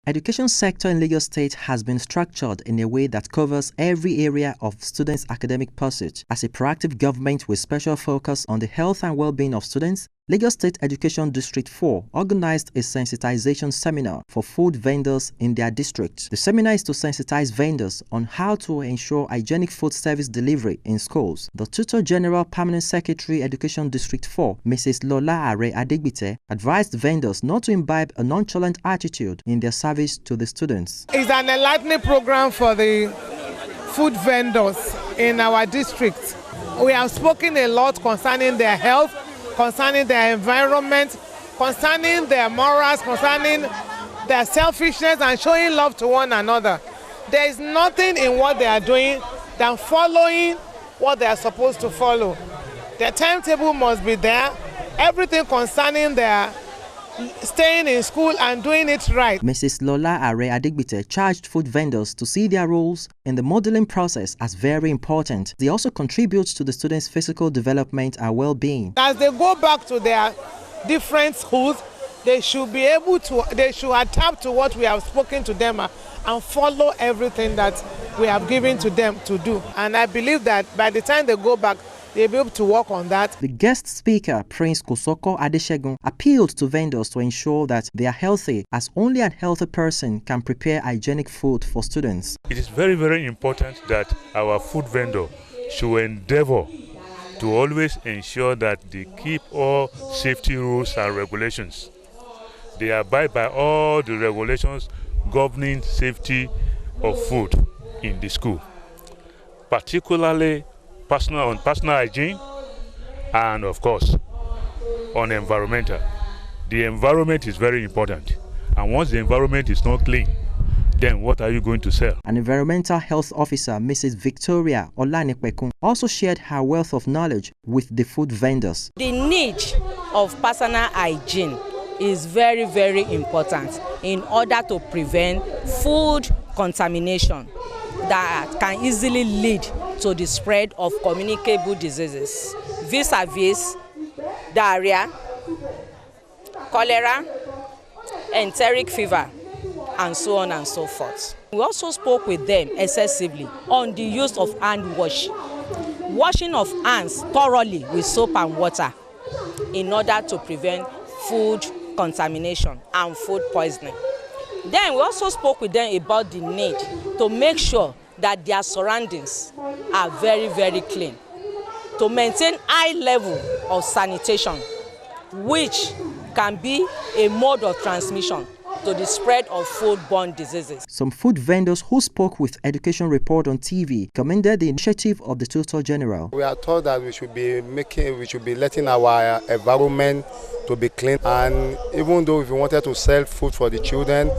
Education sector in Lagos State has been structured in a way that covers every area of students' academic pursuit. As a proactive government with special focus on the health and well-being of students, Lagos State Education District 4 organized a sensitization seminar for food vendors in their district. The seminar is to sensitize vendors on how to ensure hygienic food service delivery in schools. The Tutor General Permanent Secretary Education District 4, Mrs. Lola Are Adegbite, advised vendors not to imbibe a nonchalant attitude in their service to the students. It's an enlightening program for the food vendors in our district. We have spoken a lot concerning their health, concerning their environment, concerning their morals, concerning their selfishness and showing love to one another. There is nothing in what they are doing than following what they are supposed to follow. Their timetable must be there. Everything concerning their staying in school and doing it right. Mrs. Lola Are Adegbite charged food vendors to see their roles in the modeling process as very important. They also contribute to the students' physical development and well-being. As they go back to their different schools, they should be able to, they should adapt to what we have spoken to them and follow everything that we have given to them to do. And I believe that by the time they go back, they'll be able to work on that. The guest speaker, Prince Kosoko Adeshegun, appealed to vendors to ensure that they are healthy, as only a healthy person can prepare hygienic food for students. It is very, very important that our food vendor should endeavor to always ensure that they keep all safety rules and regulations. They abide by all the regulations governing safety of food in the school, particularly personal hygiene, and of course on environmental. The environment is very important, and once the environment is not clean, then what are you going to sell? An environmental health officer, Mrs. Victoria Olanipekun, also shared her wealth of knowledge with the food vendors. The need of personal hygiene is very, very important in order to prevent food contamination that can easily lead to the spread of communicable diseases, vis-a-vis diarrhea, cholera, enteric fever, and so on and so forth. We also spoke with them excessively on the use of hand washing of hands thoroughly with soap and water in order to prevent food contamination and food poisoning. Then we also spoke with them about the need to make sure that their surroundings are very, very clean, to maintain high level of sanitation, which can be a mode of transmission to the spread of foodborne diseases. Some food vendors who spoke with Education Report on TV commended the initiative of the Tutor General. We are told that we should be letting our environment to be clean, and even though if we wanted to sell food for the children,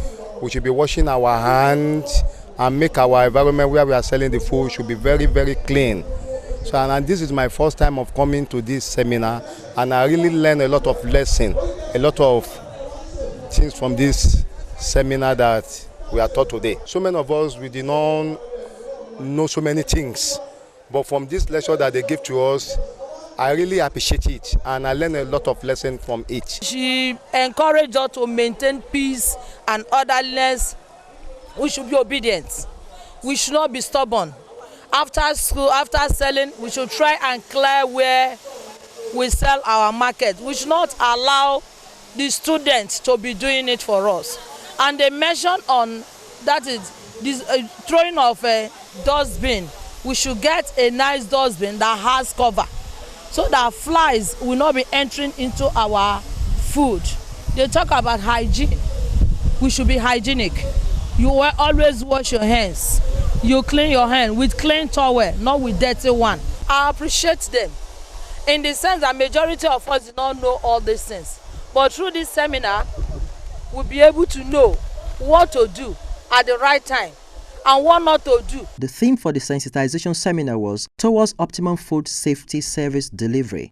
we should be washing our hands and make our environment where we are selling the food should be very, very clean. So, and this is my first time of coming to this seminar, and I really learned a lot of lessons, a lot of things from this seminar that we are taught today. So many of us, we did not know so many things, but from this lecture that they give to us, I really appreciate it, and I learned a lot of lessons from it. She encouraged us to maintain peace and orderliness. We should be obedient. We should not be stubborn. After school, after selling, we should try and clear where we sell our market. We should not allow the students to be doing it for us. And they mentioned on that is this throwing of a dustbin. We should get a nice dustbin that has cover, so that flies will not be entering into our food. They talk about hygiene. We should be hygienic. You will always wash your hands. You clean your hand with clean towel, not with dirty one. I appreciate them in the sense that majority of us do not know all these things. But through this seminar, we'll be able to know what to do at the right time and what not to do. The theme for the sensitization seminar was Towards Optimum Food Safety Service Delivery.